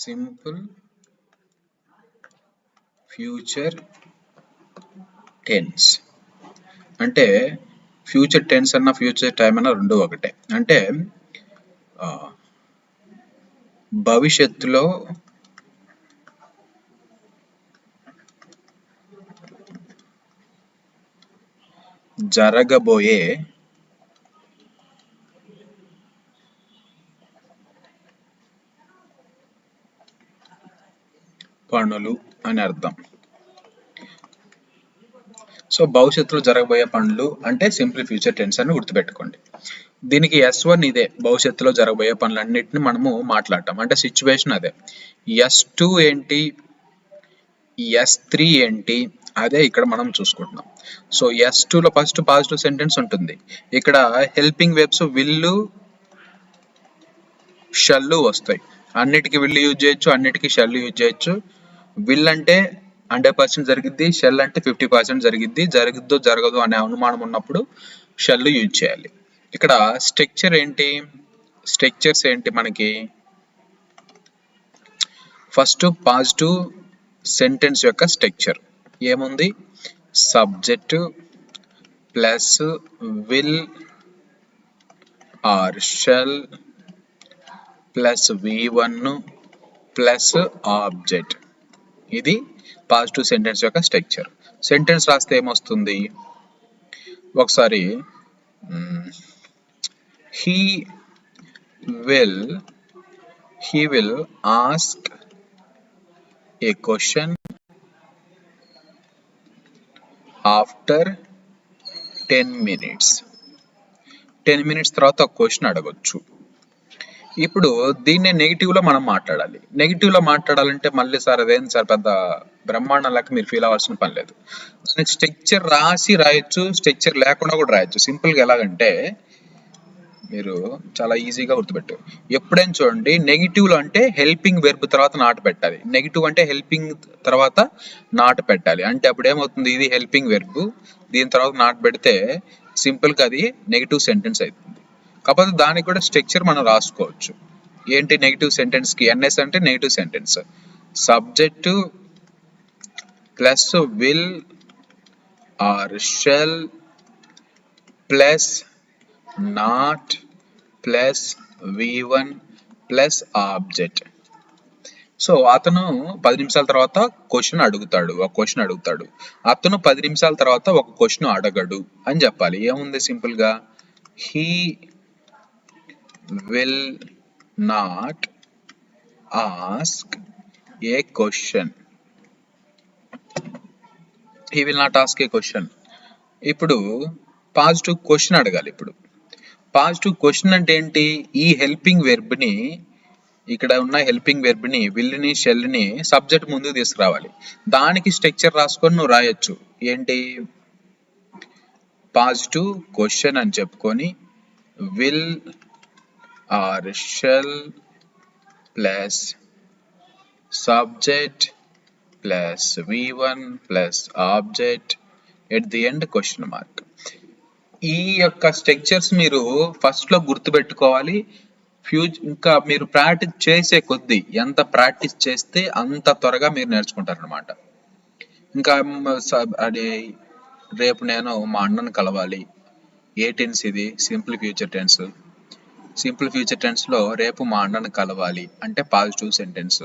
Simple future tense అంటే future tense అన్న future time అన్న రెండు ఒకటే. అంటే భవిష్యత్తులో జరగబోయే పనులు అని అర్థం. సో భవిష్యత్తులో జరగబోయే పనులు అంటే సింపుల్ ఫ్యూచర్ టెన్స్ అని గుర్తుపెట్టుకోండి. దీనికి S1 ఇదే, భవిష్యత్తులో జరగబోయే పనులన్నిటిని మనము మాట్లాడటం అంటే సిచ్యువేషన్ అదే. S2 ఏంటి, S3 ఏంటి, అదే ఇక్కడ మనం చూసుకుంటున్నాం. సో S2లో ఫస్ట్ పాజిటివ్ సెంటెన్స్ ఉంటుంది. ఇక్కడ హెల్పింగ్ వెర్బ్స్ విల్ షల్ వస్తాయి. అన్నిటికీ విల్ యూజ్ చేయొచ్చు, అన్నిటికీ షల్ యూజ్ చేయొచ్చు. విల్ అంటే 100% జరిగిద్ది, షెల్ అంటే 50% జరిగిద్ది. జరుగుద్దో జరగదు అనే అనుమానం ఉన్నప్పుడు షెల్ యూజ్ చేయాలి. ఇక్కడ స్ట్రక్చర్ ఏంటి, స్ట్రక్చర్స్ ఏంటి మనకి, ఫస్ట్ పాజిటివ్ సెంటెన్స్ యొక్క స్ట్రక్చర్ ఏముంది, subject plus will or shall plus V1 plus object. ఇది పాజిటివ్ సెంటెన్స్ యొక్క స్ట్రక్చర్. సెంటెన్స్ రాస్తే ఏమొస్తుంది ఒకసారి, he will ask a question after 10 minutes. 10 minutes తర్వాత ఒక క్వశ్చన్ అడగొచ్చు. ఇప్పుడు దీన్ని నెగిటివ్ లో మనం మాట్లాడాలి. నెగిటివ్ లో మాట్లాడాలంటే మళ్ళీ సార్ అదేం సార్ పెద్ద బ్రహ్మాండం లెక్క మీరు ఫీల్ అవ్వాల్సిన పని లేదు. దానికి స్ట్రక్చర్ రాసి రాయొచ్చు, స్ట్రక్చర్ లేకుండా కూడా రాయొచ్చు. సింపుల్ గా ఎలాగంటే మీరు చాలా ఈజీగా గుర్తుపెట్టు. ఎప్పుడైనా చూడండి, నెగిటివ్ లో అంటే హెల్పింగ్ వెర్బ్ తర్వాత నాట్ పెట్టాలి. నెగిటివ్ అంటే హెల్పింగ్ తర్వాత నాట్ పెట్టాలి. అంటే అప్పుడు ఏమవుతుంది, ఇది హెల్పింగ్ వెర్బ్, దీని తర్వాత నాట్ పెడితే సింపుల్ గా అది నెగిటివ్ సెంటెన్స్ అవుతుంది. కాకపోతే దానికి కూడా స్ట్రక్చర్ మనం రాసుకోవచ్చు. ఏంటి నెగిటివ్ సెంటెన్స్ కి, NS అంటే negative sentence, subject plus will or shall plus not plus V1 plus object. So అతను 10 నిమిషాల తర్వాత క్వశ్చన్ అడుగుతాడు, ఒక క్వశ్చన్ అడుగుతాడు. అతను 10 నిమిషాల తర్వాత ఒక క్వశ్చన్ అడగడు అని చెప్పాలి. ఏముంది సింపుల్ గా, he will not ask a question. He will not ask a question. ఇప్పుడు పాజిటివ్ క్వశ్చన్ అడగాలి. ఇప్పుడు పాజిటివ్ క్వశ్చన్ అంటే ఏంటి, ఈ హెల్పింగ్ వెర్బ్ ని, ఇక్కడ ఉన్న హెల్పింగ్ వెర్బ్ ని, విల్ ని షెల్ ని సబ్జెక్ట్ ముందుకు తీసుకురావాలి. దానికి స్ట్రక్చర్ రాసుకొని నువ్వు రాయొచ్చు. ఏంటి, పాజిటివ్ క్వశ్చన్ అని చెప్పుకొని will or shall plus subject plus V1 plus object at the end question mark. ఈ యొక్క స్ట్రక్చర్స్ మీరు ఫస్ట్ లో గుర్తుపెట్టుకోవాలి. ఇంకా మీరు ప్రాక్టీస్ చేసే కొద్దీ, ఎంత ప్రాక్టీస్ చేస్తే అంత త్వరగా మీరు నేర్చుకుంటారు అనమాట. ఇంకా అది రేపు నేను మా అన్నను కలవాలి, ఏ టెన్స్ ఇది, simple future tense. Simple future tense లో రేపు మా అన్నను కలవాలి అంటే పాజిటివ్ సెంటెన్స్.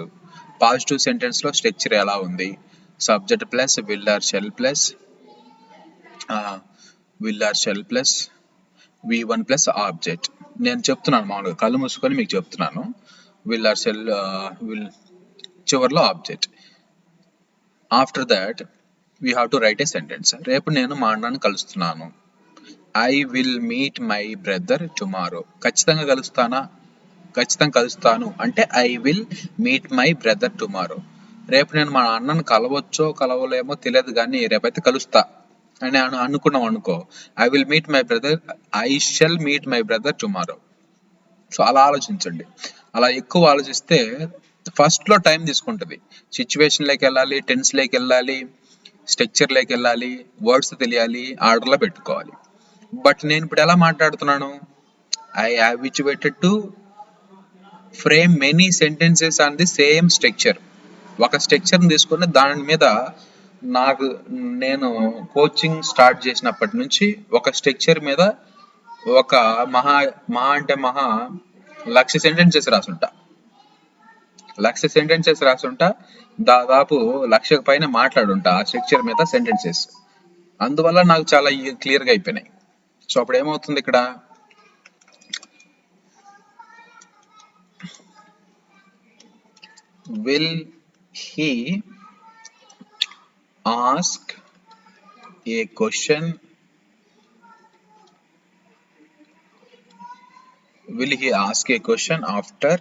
పాజిటివ్ సెంటెన్స్ లో స్ట్రక్చర్ ఎలా ఉంది, subject plus will or shall plus V1 plus object. నేను చెప్తున్నాను మామూలుగా కళ్ళు మూసుకొని మీకు చెప్తున్నాను. విల్ ఆర్ షెల్ విల్ చివర్లో object. After that we have to write a sentence. రేపు నేను మా అన్నను కలుస్తున్నాను. I will meet my brother tomorrow. ఖచ్చితంగా కలుస్తానా, ఖచ్చితంగా కలుస్తాను అంటే I will meet my brother tomorrow. రేపు నేను మా అన్నను కలవచ్చో కలవలేమో తెలియదు, కానీ రేపైతే కలుస్తా అని అనుకున్నాం అనుకో, I will meet my brother, I shall meet my brother tomorrow. So అలా ఆలోచించండి. అలా ఎక్కువ ఆలోచిస్తే ఫస్ట్ లో టైం తీసుకుంటుంది. సిచ్యువేషన్ లోకి వెళ్ళాలి, టెన్స్ లోకి వెళ్ళాలి, స్ట్రక్చర్ లోకి వెళ్ళాలి, వర్డ్స్ తెలియాలి, ఆర్డర్ లో పెట్టుకోవాలి. బట్ నేను ఇప్పుడు ఎలా మాట్లాడుతున్నాను, I habituated to frame many sentences on the same structure. ఒక స్ట్రక్చర్ని తీసుకుని దాని మీద నేను కోచింగ్ స్టార్ట్ చేసినప్పటి నుంచి ఒక స్ట్రక్చర్ మీద ఒక మహా మహా అంటే మహా 1,00,000 సెంటెన్సెస్ రాసుంటా. 1,00,000 సెంటెన్సెస్ రాసుంటా. దాదాపు 1,00,000 పైన మాట్లాడుంటా ఆ స్ట్రక్చర్ మీద సెంటెన్సెస్. అందువల్ల నాకు చాలా క్లియర్గా అయిపోయినాయి. సో అప్పుడు ఏమవుతుంది ఇక్కడ, will he ask a question, will he ask a question after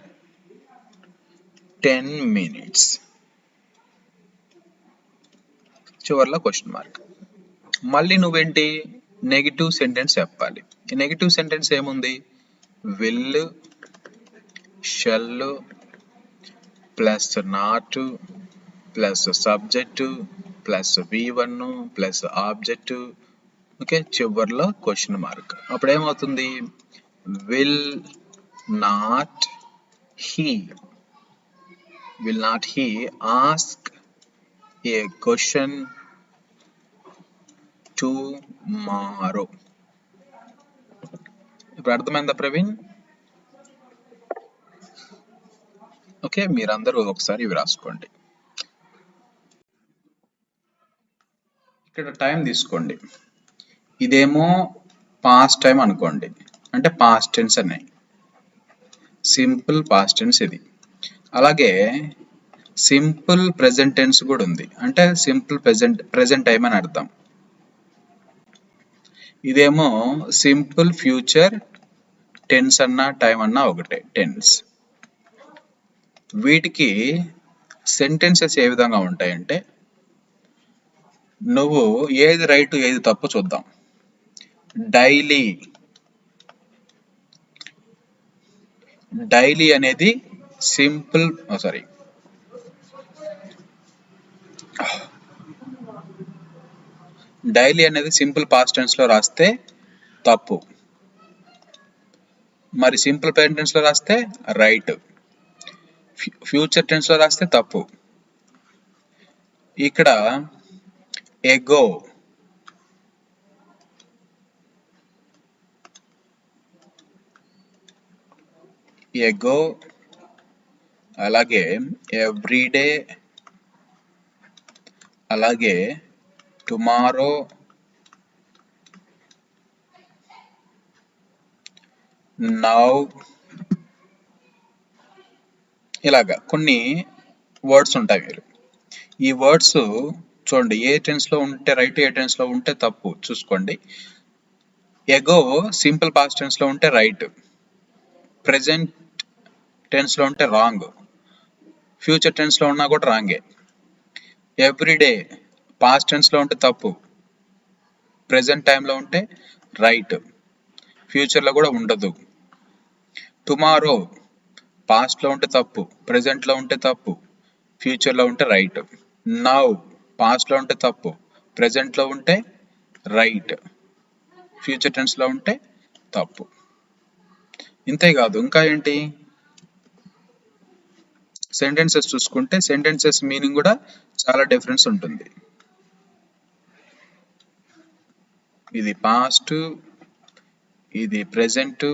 10 minutes? చివర్లో క్వశ్చన్ మార్క్. మళ్ళీ నువ్వేంటి నెగిటివ్ సెంటెన్స్ చెప్పాలి. ఈ నెగిటివ్ సెంటెన్స్ ఏముంది, will, shall plus not plus subject plus V1 plus object. Okay, చివర్లో క్వశ్చన్ మార్క్. అప్పుడు ఏమవుతుంది, will not he ask a question tomorrow? ఇప్పుడు అర్థమైందా ప్రవీణ్? ఓకే, మీరందరూ ఒకసారి ఇవి రాసుకోండి. ఇక్కడ టైం తీసుకోండి. ఇదేమో పాస్ట్ టైం అనుకోండి, అంటే పాస్ట్ టెన్స్ అన్నాయి, సింపుల్ పాస్ట్ టెన్స్ ఇది. అలాగే సింపుల్ ప్రెజెంట్ టెన్స్ కూడా ఉంది, అంటే సింపుల్ ప్రెజెంట్ టైం అని అర్థం. ఇదేమో సింపుల్ ఫ్యూచర్ టెన్స్ అన్నా టైం అన్నా ఒకటే టెన్స్. వీటికి సెంటెన్సెస్ ఏ విధంగా ఉంటాయంటే, నువ్వు ఏది రైట్ ఏది తప్పు చూద్దాం. డైలీ అనేది సింపుల్ డైలీ అనేది సింపుల్ పాస్ట్ టెన్స్ లో రాస్తే తప్పు, మరి సింపుల్ ప్రెజెంట్ టెన్స్ లో రాస్తే రైట్, ఫ్యూచర్ టెన్స్ లో రాస్తే తప్పు. ఇక్కడ ఎగో అలాగే ఎవ్రీడే, అలాగే టుమారో, నౌ, ఇలాగా కొన్ని వర్డ్స్ ఉంటాయి. మీరు ఈ వర్డ్స్ చూడండి, ఏ టెన్స్ లో ఉంటే రైట్, ఏ టెన్స్ లో ఉంటే తప్పు చూసుకోండి. ఎగో సింపుల్ పాస్ట్ టెన్స్ లో ఉంటే రైట్, ప్రెజెంట్ టెన్స్ లో ఉంటే రాంగ్, ఫ్యూచర్ టెన్స్ లో ఉన్నా కూడా రాంగే. ఎవ్రీడే పాస్ట్ టెన్స్ లో ఉంటే తప్పు, ప్రెజెంట్ టైంలో ఉంటే రైట్, ఫ్యూచర్లో కూడా ఉండదు. టుమారో పాస్ట్లో ఉంటే తప్పు, ప్రెజెంట్లో ఉంటే తప్పు, ఫ్యూచర్లో ఉంటే రైట్. నౌ పాస్ట్లో ఉంటే తప్పు, ప్రెజెంట్లో ఉంటే రైట్, ఫ్యూచర్ టెన్స్లో ఉంటే తప్పు. ఇంతేకాదు, ఇంకా ఏంటి, సెంటెన్సెస్ చూసుకుంటే సెంటెన్సెస్ మీనింగ్ కూడా చాలా డిఫరెన్స్ ఉంటుంది. ఇది పాస్ట్, ఇది ప్రెజెంట్,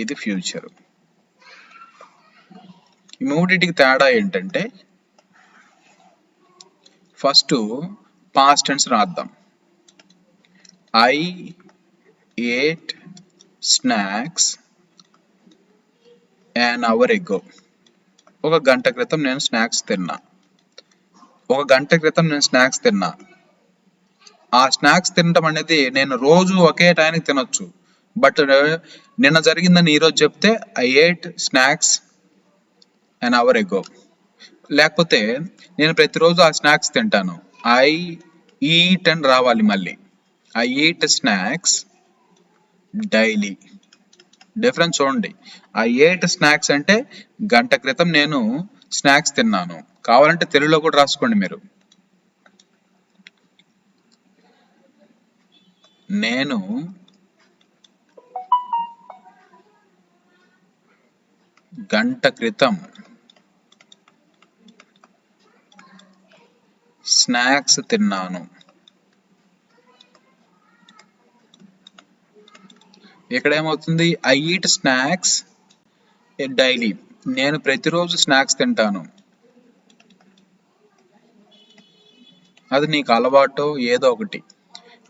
ఇది ఫ్యూచర్. ఈ మూడింటికి తేడా ఏంటంటే, ఫస్ట్ పాస్ట్ టెన్స్ రాద్దాం. I ate snacks an hour ago. ఒక గంట క్రితం నేను స్నాక్స్ తిన్నా. ఆ స్నాక్స్ తినటం అనేది నేను రోజు ఒకే టైంకి తినొచ్చు, బట్ నిన్న జరిగిందని ఈరోజు చెప్తే I ate snacks an hour ago. లేకపోతే నేను ప్రతిరోజు ఆ స్నాక్స్ తింటాను, ఐ ఈట్ అని రావాలి. మళ్ళీ I eat snacks daily. Difference చూడండి. ఐ ఏట్ స్నాక్స్ అంటే గంట క్రితం నేను స్నాక్స్ తిన్నాను. కావాలంటే తెలుగులో కూడా రాసుకోండి మీరు. నేను గంట క్రితం స్నాక్స్ తిన్నాను. ఇక్కడ ఏమవుతుంది? I eat snacks daily. నేను ప్రతిరోజు స్నాక్స్ తింటాను. అది నీకు అలవాటో ఏదో ఒకటి,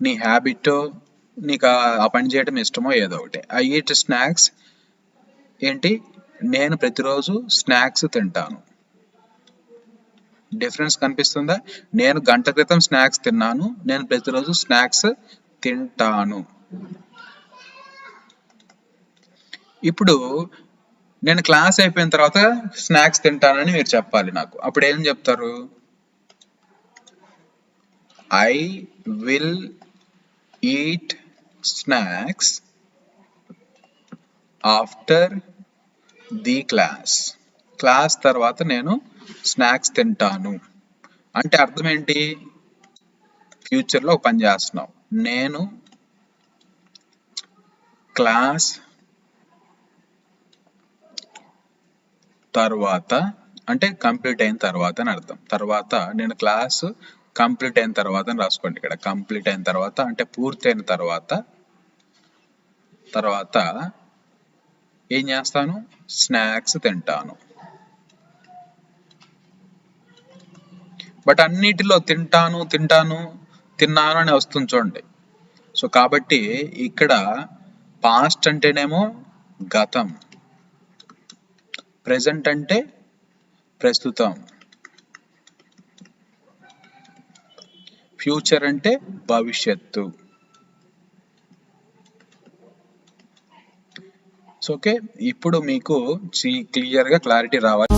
నీ హ్యాబిటో, నీకు ఆ పని చేయడం ఇష్టమో ఏదో ఒకటి. ఐ ఈట్ స్నాక్స్ ఏంటి? నేను ప్రతిరోజు స్నాక్స్ తింటాను. డిఫరెన్స్ కనిపిస్తుందా? నేను గంట క్రితం స్నాక్స్ తిన్నాను, నేను ప్రతిరోజు స్నాక్స్ తింటాను. ఇప్పుడు నేను క్లాస్ అయిపోయిన తర్వాత స్నాక్స్ తింటానని మీరు చెప్పాలి నాకు. అప్పుడు ఏం చెప్తారు? I will eat snacks after the class. Class తర్వాత నేను స్నాక్స్ తింటాను అంటే అర్థం ఏంటి? ఫ్యూచర్లో ఒక పని చేస్తున్నావు. నేను క్లాస్ తర్వాత అంటే కంప్లీట్ అయిన తర్వాత అని అర్థం. తర్వాత నేను క్లాస్ కంప్లీట్ అయిన తర్వాత అని రాసుకోండి. ఇక్కడ కంప్లీట్ అయిన తర్వాత అంటే పూర్తయిన తర్వాత ఏం చేస్తాను? స్నాక్స్ తింటాను. బట్ అన్నిటిలో తింటాను తిన్నాను అని వస్తుంది చూడండి. సో కాబట్టి ఇక్కడ పాస్ట్ అంటేనేమో గతం, ప్రెజెంట్ అంటే ప్రస్తుతం, ఫ్యూచర్ అంటే భవిష్యత్తు. సో ఓకే, ఇప్పుడు మీకు క్లియర్గా క్లారిటీ రావాలి.